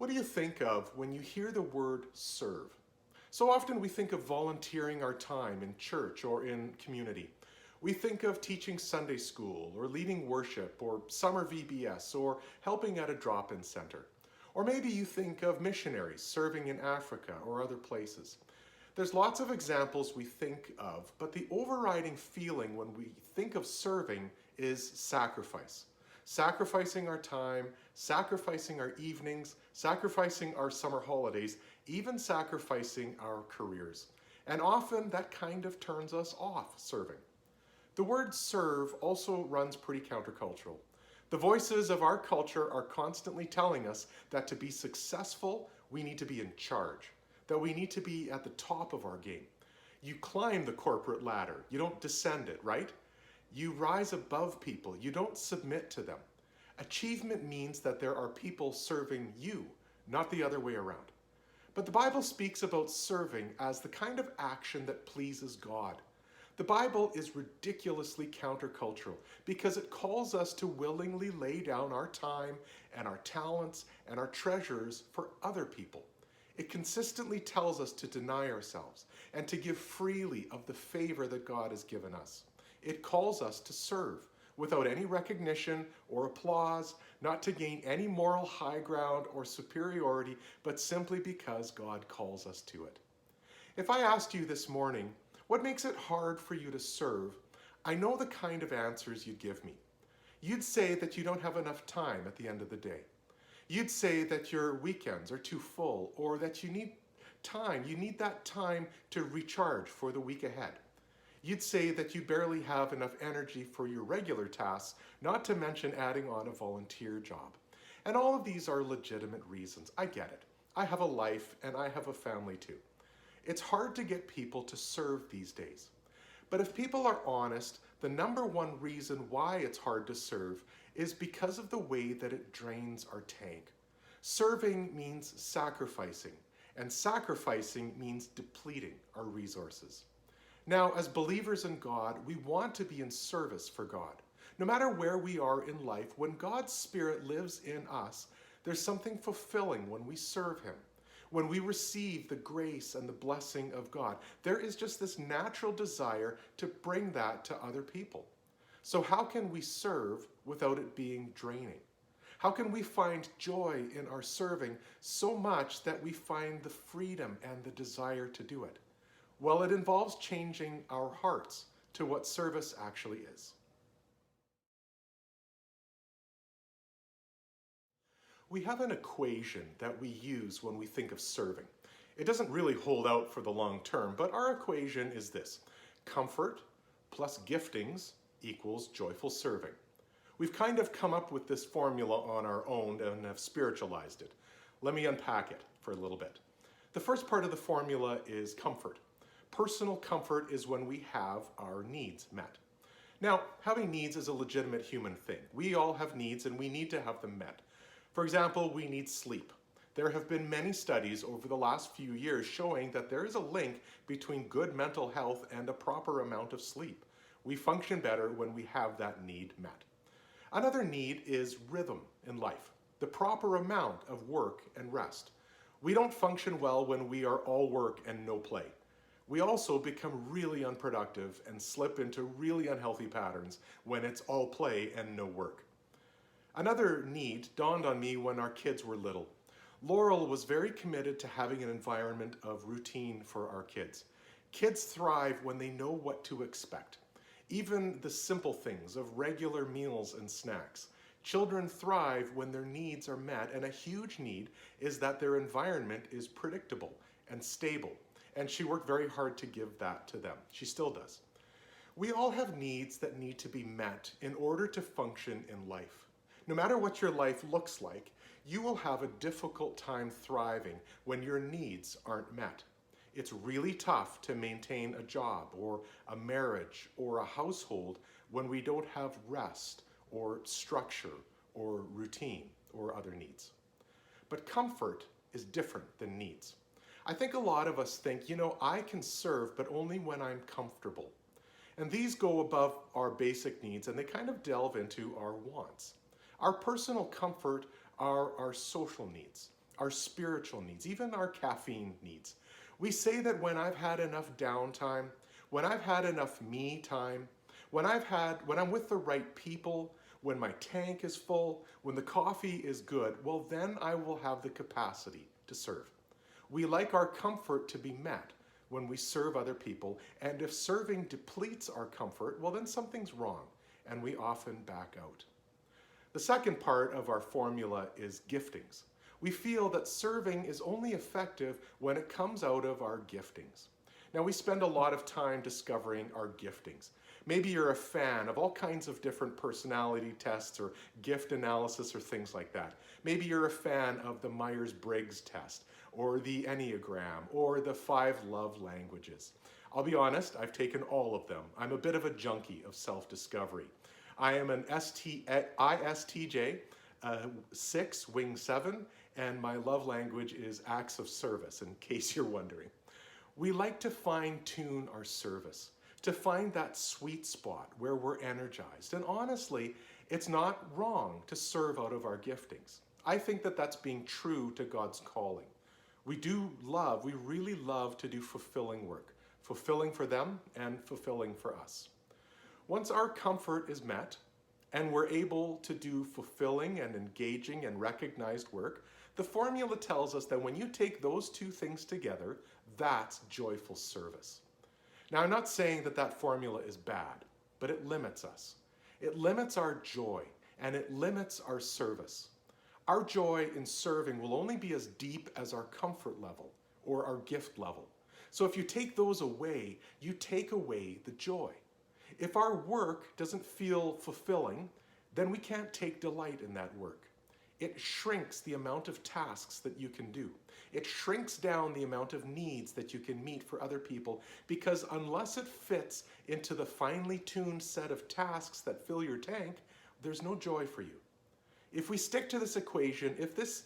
What do you think of when you hear the word serve? So often we think of volunteering our time in church or in community. We think of teaching Sunday school or leading worship or summer VBS or helping at a drop-in center. Or maybe you think of missionaries serving in Africa or other places. There's lots of examples we think of, but the overriding feeling when we think of serving is sacrifice. Sacrificing our time, sacrificing our evenings, sacrificing our summer holidays, even sacrificing our careers. And often that kind of turns us off serving. The word serve also runs pretty countercultural. The voices of our culture are constantly telling us that to be successful, we need to be in charge, that we need to be at the top of our game. You climb the corporate ladder, you don't descend it, right? You rise above people, you don't submit to them. Achievement means that there are people serving you, not the other way around. But the Bible speaks about serving as the kind of action that pleases God. The Bible is ridiculously countercultural because it calls us to willingly lay down our time and our talents and our treasures for other people. It consistently tells us to deny ourselves and to give freely of the favor that God has given us. It calls us to serve without any recognition or applause, not to gain any moral high ground or superiority, but simply because God calls us to it. If I asked you this morning, what makes it hard for you to serve? I know the kind of answers you'd give me. You'd say that you don't have enough time at the end of the day. You'd say that your weekends are too full, or that you need time. You need that time to recharge for the week ahead. You'd say that you barely have enough energy for your regular tasks, not to mention adding on a volunteer job. And all of these are legitimate reasons. I get it. I have a life and I have a family too. It's hard to get people to serve these days. But if people are honest, the number one reason why it's hard to serve is because of the way that it drains our tank. Serving means sacrificing, and sacrificing means depleting our resources. Now, as believers in God, we want to be in service for God. No matter where we are in life, when God's Spirit lives in us, there's something fulfilling when we serve Him. When we receive the grace and the blessing of God, there is just this natural desire to bring that to other people. So how can we serve without it being draining? How can we find joy in our serving so much that we find the freedom and the desire to do it? Well, it involves changing our hearts to what service actually is. We have an equation that we use when we think of serving. It doesn't really hold out for the long term, but our equation is this: comfort plus giftings equals joyful serving. We've kind of come up with this formula on our own and have spiritualized it. Let me unpack it for a little bit. The first part of the formula is comfort. Personal comfort is when we have our needs met. Now, having needs is a legitimate human thing. We all have needs and we need to have them met. For example, we need sleep. There have been many studies over the last few years showing that there is a link between good mental health and a proper amount of sleep. We function better when we have that need met. Another need is rhythm in life, the proper amount of work and rest. We don't function well when we are all work and no play. We also become really unproductive and slip into really unhealthy patterns when it's all play and no work. Another need dawned on me when our kids were little. Laurel was very committed to having an environment of routine for our kids. Kids thrive when they know what to expect. Even the simple things of regular meals and snacks. Children thrive when their needs are met, and a huge need is that their environment is predictable and stable. And she worked very hard to give that to them. She still does. We all have needs that need to be met in order to function in life. No matter what your life looks like, you will have a difficult time thriving when your needs aren't met. It's really tough to maintain a job or a marriage or a household when we don't have rest or structure or routine or other needs. But comfort is different than needs. I think a lot of us think, I can serve, but only when I'm comfortable. And these go above our basic needs and they kind of delve into our wants. Our personal comfort are our social needs. our spiritual needs, even our caffeine needs. We say that when I've had enough downtime, when I've had enough me time, when I'm with the right people, when my tank is full, when the coffee is good, well, then I will have the capacity to serve. We like our comfort to be met when we serve other people, and if serving depletes our comfort, well, then something's wrong, and we often back out. The second part of our formula is giftings. We feel that serving is only effective when it comes out of our giftings. Now, we spend a lot of time discovering our giftings. Maybe you're a fan of all kinds of different personality tests or gift analysis or things like that. Maybe you're a fan of the Myers-Briggs test or the Enneagram or the 5 love languages. I'll be honest, I've taken all of them. I'm a bit of a junkie of self-discovery. I am an ISTJ, 6, wing 7, and my love language is acts of service, in case you're wondering. We like to fine-tune our service, to find that sweet spot where we're energized. And honestly, it's not wrong to serve out of our giftings. I think that that's being true to God's calling. We really love to do fulfilling work, fulfilling for them and fulfilling for us. Once our comfort is met and we're able to do fulfilling and engaging and recognized work, the formula tells us that when you take those two things together, that's joyful service. Now, I'm not saying that that formula is bad, but it limits us. It limits our joy and it limits our service. Our joy in serving will only be as deep as our comfort level or our gift level. So if you take those away, you take away the joy. If our work doesn't feel fulfilling, then we can't take delight in that work. It shrinks the amount of tasks that you can do. It shrinks down the amount of needs that you can meet for other people, because unless it fits into the finely tuned set of tasks that fill your tank, there's no joy for you. If we stick to this equation, if this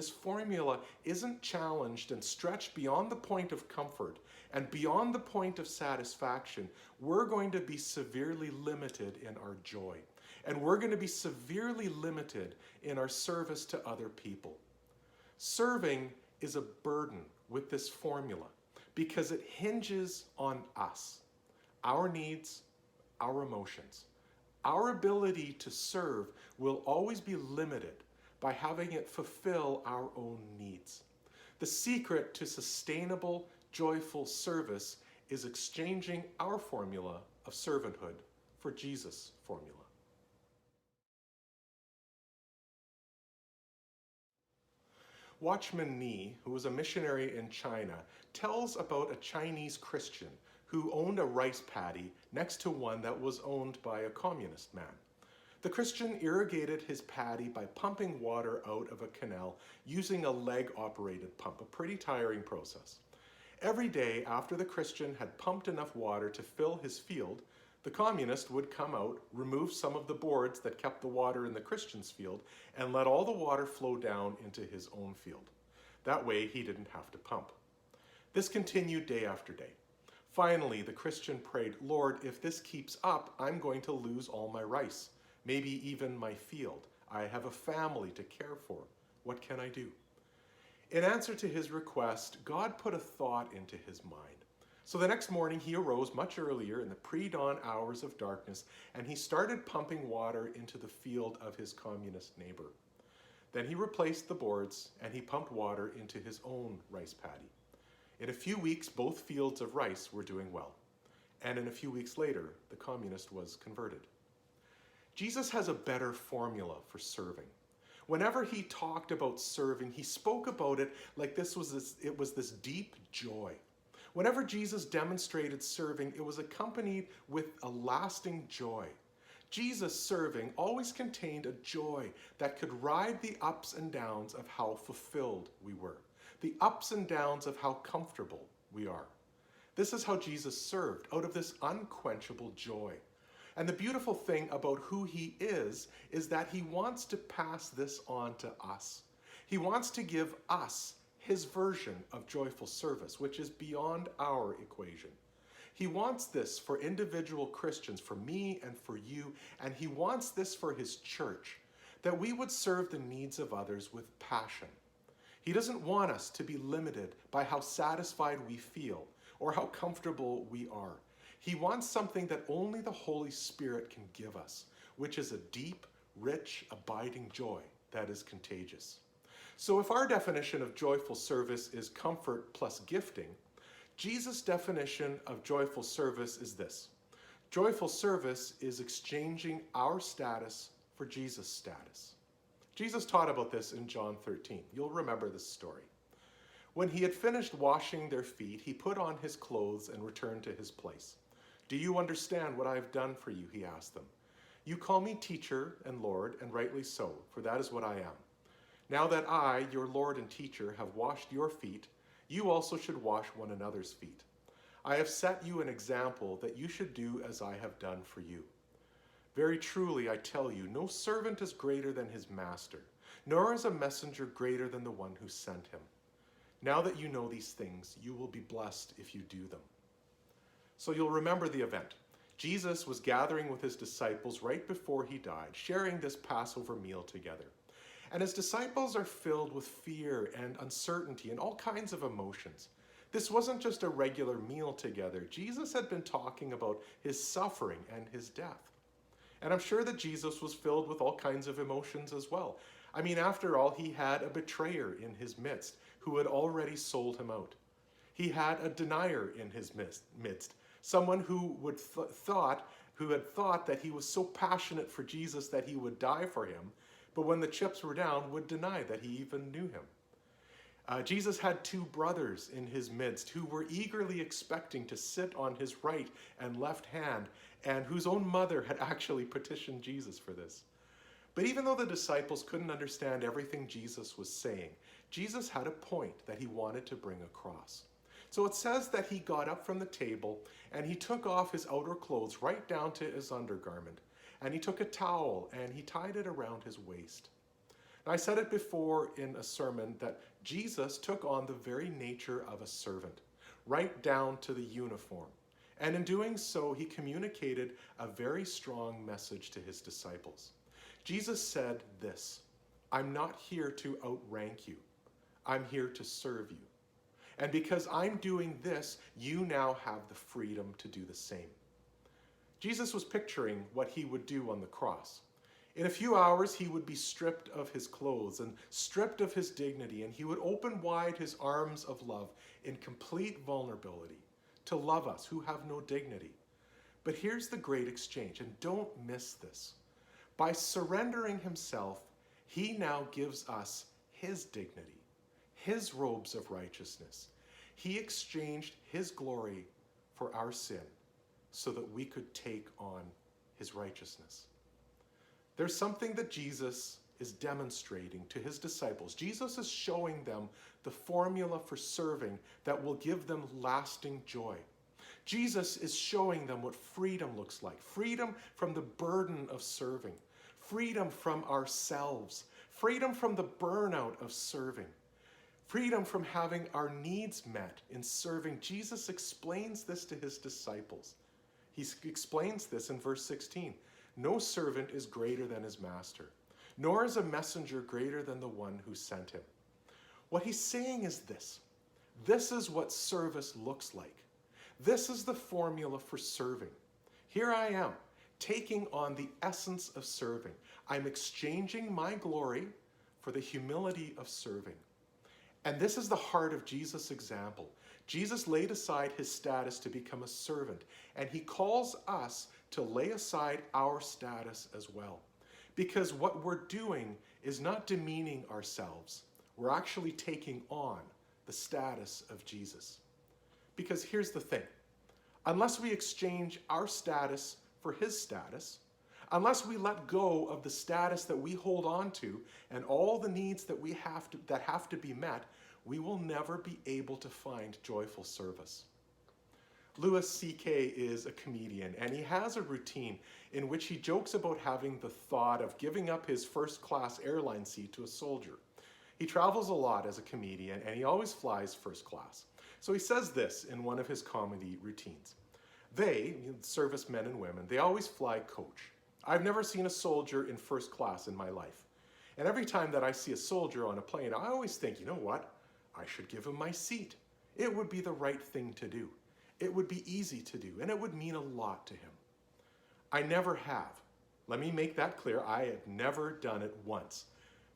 formula isn't challenged and stretched beyond the point of comfort and beyond the point of satisfaction, we're going to be severely limited in our joy. And we're going to be severely limited in our service to other people. Serving is a burden with this formula because it hinges on us, our needs, our emotions. Our ability to serve will always be limited by having it fulfill our own needs. The secret to sustainable, joyful service is exchanging our formula of servanthood for Jesus' formula. Watchman Nee, who was a missionary in China, tells about a Chinese Christian who owned a rice paddy next to one that was owned by a communist man. The Christian irrigated his paddy by pumping water out of a canal using a leg-operated pump, a pretty tiring process. Every day after the Christian had pumped enough water to fill his field, the communist would come out, remove some of the boards that kept the water in the Christian's field, and let all the water flow down into his own field. That way he didn't have to pump. This continued day after day. Finally, the Christian prayed, "Lord, if this keeps up, I'm going to lose all my rice, maybe even my field. I have a family to care for. What can I do?" In answer to his request, God put a thought into his mind. So the next morning he arose much earlier in the pre-dawn hours of darkness, and he started pumping water into the field of his communist neighbor. Then he replaced the boards and he pumped water into his own rice paddy. In a few weeks, both fields of rice were doing well. And in a few weeks later, the communist was converted. Jesus has a better formula for serving. Whenever he talked about serving, he spoke about it like it was this deep joy. Whenever Jesus demonstrated serving, it was accompanied with a lasting joy. Jesus' serving always contained a joy that could ride the ups and downs of how fulfilled we were, the ups and downs of how comfortable we are. This is how Jesus served, out of this unquenchable joy. And the beautiful thing about who he is that he wants to pass this on to us. He wants to give us his version of joyful service, which is beyond our equation. He wants this for individual Christians, for me and for you, and he wants this for his church, that we would serve the needs of others with passion, He doesn't want us to be limited by how satisfied we feel or how comfortable we are. He wants something that only the Holy Spirit can give us, which is a deep, rich, abiding joy that is contagious. So if our definition of joyful service is comfort plus gifting, Jesus' definition of joyful service is this. Joyful service is exchanging our status for Jesus' status. Jesus taught about this in John 13. You'll remember this story. When he had finished washing their feet, he put on his clothes and returned to his place. "Do you understand what I have done for you?" he asked them. "You call me teacher and Lord, and rightly so, for that is what I am. Now that I, your Lord and teacher, have washed your feet, you also should wash one another's feet. I have set you an example that you should do as I have done for you. Very truly, I tell you, no servant is greater than his master, nor is a messenger greater than the one who sent him. Now that you know these things, you will be blessed if you do them." So you'll remember the event. Jesus was gathering with his disciples right before he died, sharing this Passover meal together. And his disciples are filled with fear and uncertainty and all kinds of emotions. This wasn't just a regular meal together. Jesus had been talking about his suffering and his death. And I'm sure that Jesus was filled with all kinds of emotions as well. I mean, after all, he had a betrayer in his midst who had already sold him out. He had a denier in his midst, someone who had thought that he was so passionate for Jesus that he would die for him, but when the chips were down, would deny that he even knew him. Jesus had two brothers in his midst who were eagerly expecting to sit on his right and left hand, and whose own mother had actually petitioned Jesus for this. But even though the disciples couldn't understand everything Jesus was saying, Jesus had a point that he wanted to bring across. So it says that he got up from the table and he took off his outer clothes right down to his undergarment, and he took a towel and he tied it around his waist. Now, I said it before in a sermon that Jesus took on the very nature of a servant, right down to the uniform. And in doing so, he communicated a very strong message to his disciples. Jesus said this, "I'm not here to outrank you. I'm here to serve you. And because I'm doing this, you now have the freedom to do the same." Jesus was picturing what he would do on the cross. In a few hours, he would be stripped of his clothes and stripped of his dignity, and he would open wide his arms of love in complete vulnerability to love us who have no dignity. But here's the great exchange, and don't miss this. By surrendering himself, he now gives us his dignity, his robes of righteousness. He exchanged his glory for our sin so that we could take on his righteousness. There's something that Jesus is demonstrating to his disciples. Jesus is showing them the formula for serving that will give them lasting joy. Jesus is showing them what freedom looks like. Freedom from the burden of serving. Freedom from ourselves. Freedom from the burnout of serving. Freedom from having our needs met in serving. Jesus explains this to his disciples. He explains this in verse 16. "No servant is greater than his master, nor is a messenger greater than the one who sent him." What he's saying is this. This is what service looks like. This is the formula for serving. Here I am, taking on the essence of serving. I'm exchanging my glory for the humility of serving. And this is the heart of Jesus' example. Jesus laid aside his status to become a servant, and he calls us to lay aside our status as well. Because what we're doing is not demeaning ourselves. We're actually taking on the status of Jesus. Because here's the thing. Unless we exchange our status for his status, unless we let go of the status that we hold on to and all the needs that have to be met, we will never be able to find joyful service. Louis C.K. is a comedian, and he has a routine in which he jokes about having the thought of giving up his first-class airline seat to a soldier. He travels a lot as a comedian, and he always flies first class. So he says this in one of his comedy routines. They, servicemen and women, they always fly coach. I've never seen a soldier in first class in my life. And every time that I see a soldier on a plane, I always think, you know what? I should give him my seat. It would be the right thing to do. It would be easy to do, and it would mean a lot to him. I never have. Let me make that clear. I have never done it once.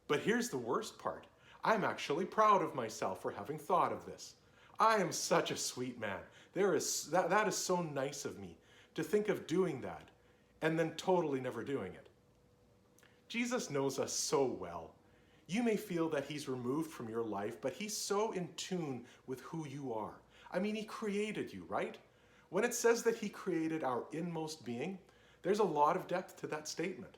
But here's the worst part. I'm actually proud of myself for having thought of this. I am such a sweet man. That is so nice of me to think of doing that and then totally never doing it. Jesus knows us so well. You may feel that he's removed from your life, but he's so in tune with who you are. I mean, he created you, right? When it says that he created our inmost being, there's a lot of depth to that statement.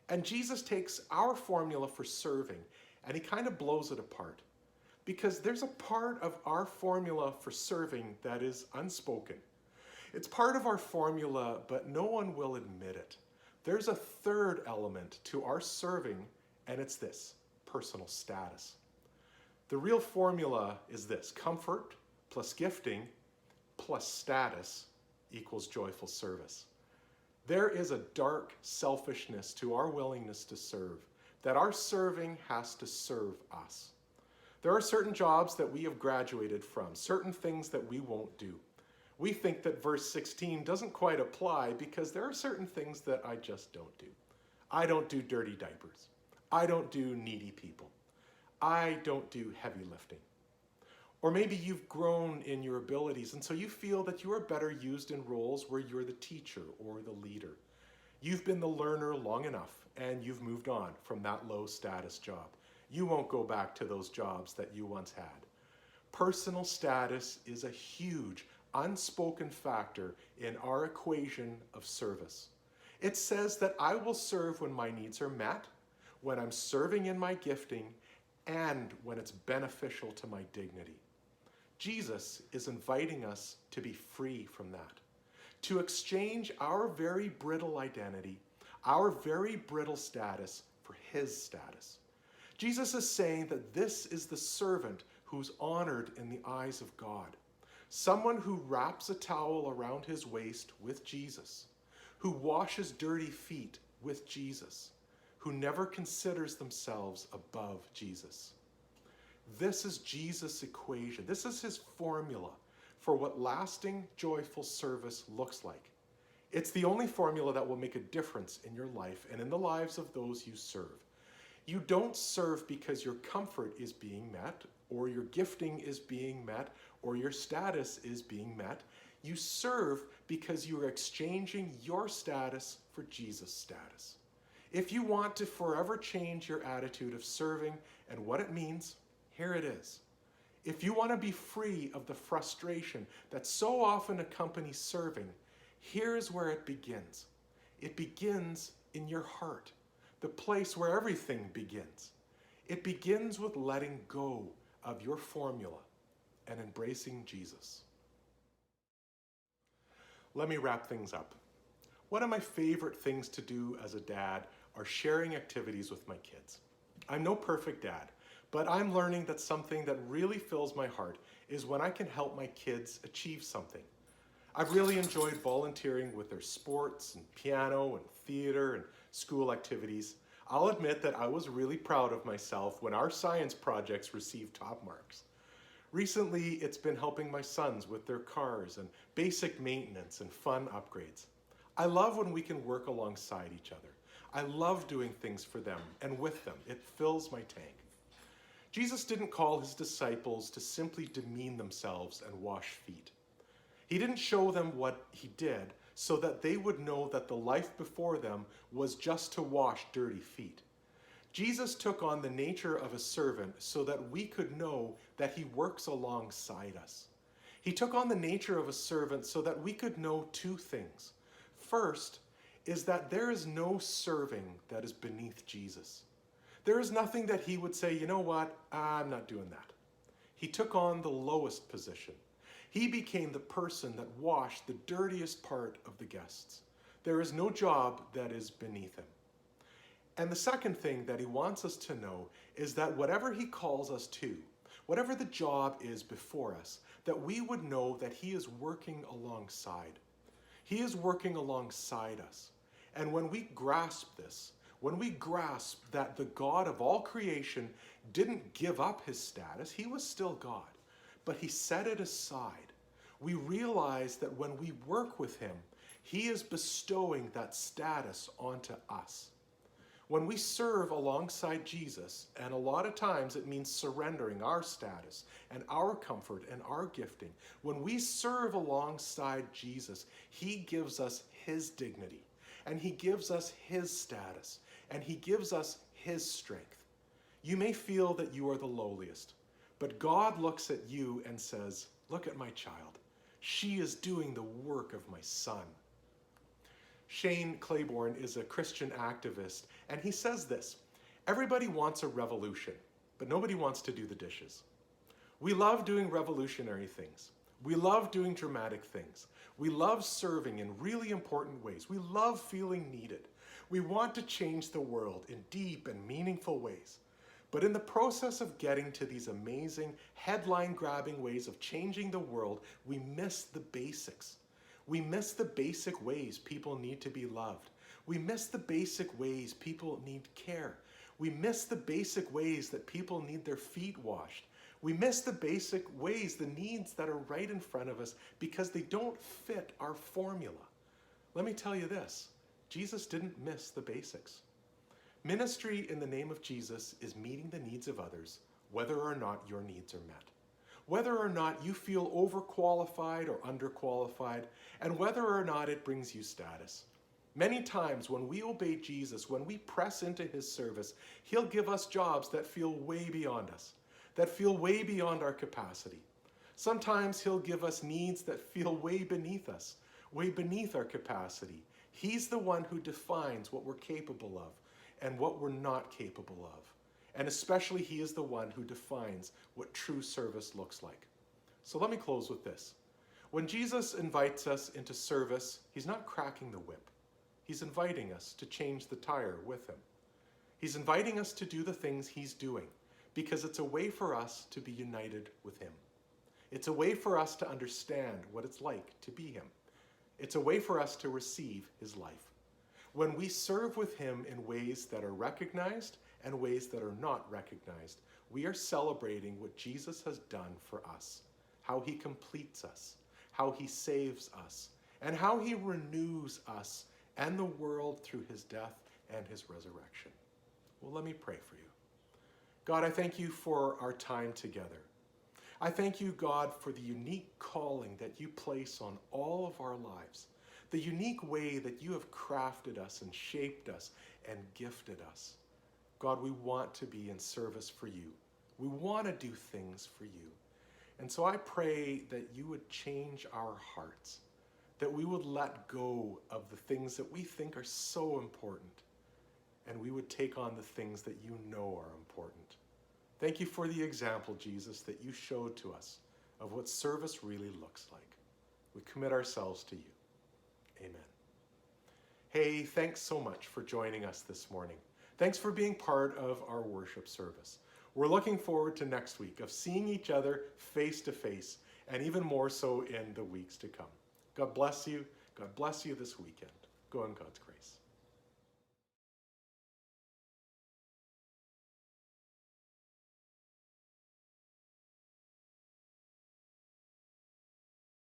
And Jesus takes our formula for serving and he kind of blows it apart. Because there's a part of our formula for serving that is unspoken. It's part of our formula, but no one will admit it. There's a third element to our serving, and it's this: personal status. The real formula is this: comfort plus gifting plus status equals joyful service. There is a dark selfishness to our willingness to serve, that our serving has to serve us. There are certain jobs that we have graduated from, certain things that we won't do. We think that verse 16 doesn't quite apply because there are certain things that I just don't do. I don't do dirty diapers. I don't do needy people. I don't do heavy lifting. Or maybe you've grown in your abilities and so you feel that you are better used in roles where you're the teacher or the leader. You've been the learner long enough and you've moved on from that low status job. You won't go back to those jobs that you once had. Personal status is a huge, unspoken factor in our equation of service. It says that I will serve when my needs are met, when I'm serving in my gifting, and when it's beneficial to my dignity. Jesus is inviting us to be free from that, to exchange our very brittle identity, our very brittle status for his status. Jesus is saying that this is the servant who's honored in the eyes of God, someone who wraps a towel around his waist with Jesus, who washes dirty feet with Jesus, who never considers themselves above Jesus. This is Jesus' equation. This is his formula for what lasting, joyful service looks like. It's the only formula that will make a difference in your life and in the lives of those you serve. You don't serve because your comfort is being met, or your gifting is being met, or your status is being met. You serve because you are exchanging your status for Jesus' status. If you want to forever change your attitude of serving and what it means, here it is. If you want to be free of the frustration that so often accompanies serving, here's where it begins. It begins in your heart, the place where everything begins. It begins with letting go of your formula and embracing Jesus. Let me wrap things up. One of my favorite things to do as a dad are sharing activities with my kids. I'm no perfect dad, but I'm learning that something that really fills my heart is when I can help my kids achieve something. I've really enjoyed volunteering with their sports and piano and theater and school activities. I'll admit that I was really proud of myself when our science projects received top marks. Recently, it's been helping my sons with their cars and basic maintenance and fun upgrades. I love when we can work alongside each other. I love doing things for them and with them. It fills my tank. Jesus didn't call his disciples to simply demean themselves and wash feet. He didn't show them what he did so that they would know that the life before them was just to wash dirty feet. Jesus took on the nature of a servant so that we could know that he works alongside us. He took on the nature of a servant so that we could know two things. First is that there is no serving that is beneath Jesus. There is nothing that he would say, you know what, I'm not doing that. He took on the lowest position. He became the person that washed the dirtiest part of the guests. There is no job that is beneath him. And the second thing that he wants us to know is that whatever he calls us to, whatever the job is before us, that we would know that he is working alongside. He is working alongside us. And when we grasp this, when we grasp that the God of all creation didn't give up his status, he was still God, but he set it aside, we realize that when we work with him, he is bestowing that status onto us. When we serve alongside Jesus, and a lot of times it means surrendering our status and our comfort and our gifting, when we serve alongside Jesus, he gives us his dignity, and he gives us his status, and he gives us his strength. You may feel that you are the lowliest, but God looks at you and says, "Look at my child. She is doing the work of my son." Shane Claiborne is a Christian activist, and he says this: "Everybody wants a revolution, but nobody wants to do the dishes." We love doing revolutionary things. We love doing dramatic things. We love serving in really important ways. We love feeling needed. We want to change the world in deep and meaningful ways. But in the process of getting to these amazing, headline-grabbing ways of changing the world, we miss the basics. We miss the basic ways people need to be loved. We miss the basic ways people need care. We miss the basic ways that people need their feet washed. We miss the basic ways, the needs that are right in front of us because they don't fit our formula. Let me tell you this, Jesus didn't miss the basics. Ministry in the name of Jesus is meeting the needs of others, whether or not your needs are met. Whether or not you feel overqualified or underqualified, and whether or not it brings you status. Many times when we obey Jesus, when we press into his service, he'll give us jobs that feel way beyond us, that feel way beyond our capacity. Sometimes he'll give us needs that feel way beneath us, way beneath our capacity. He's the one who defines what we're capable of and what we're not capable of. And especially he is the one who defines what true service looks like. So let me close with this. When Jesus invites us into service, he's not cracking the whip. He's inviting us to change the tire with him. He's inviting us to do the things he's doing because it's a way for us to be united with him. It's a way for us to understand what it's like to be him. It's a way for us to receive his life. When we serve with him in ways that are recognized and ways that are not recognized, we are celebrating what Jesus has done for us, how he completes us, how he saves us, and how he renews us and the world through his death and his resurrection. Well, let me pray for you. God, I thank you for our time together. I thank you, God, for the unique calling that you place on all of our lives, the unique way that you have crafted us and shaped us and gifted us. God, we want to be in service for you. We want to do things for you. And so I pray that you would change our hearts, that we would let go of the things that we think are so important, and we would take on the things that you know are important. Thank you for the example, Jesus, that you showed to us of what service really looks like. We commit ourselves to you. Amen. Hey, thanks so much for joining us this morning. Thanks for being part of our worship service. We're looking forward to next week of seeing each other face to face, and even more so in the weeks to come. God bless you. God bless you this weekend. Go in God's grace.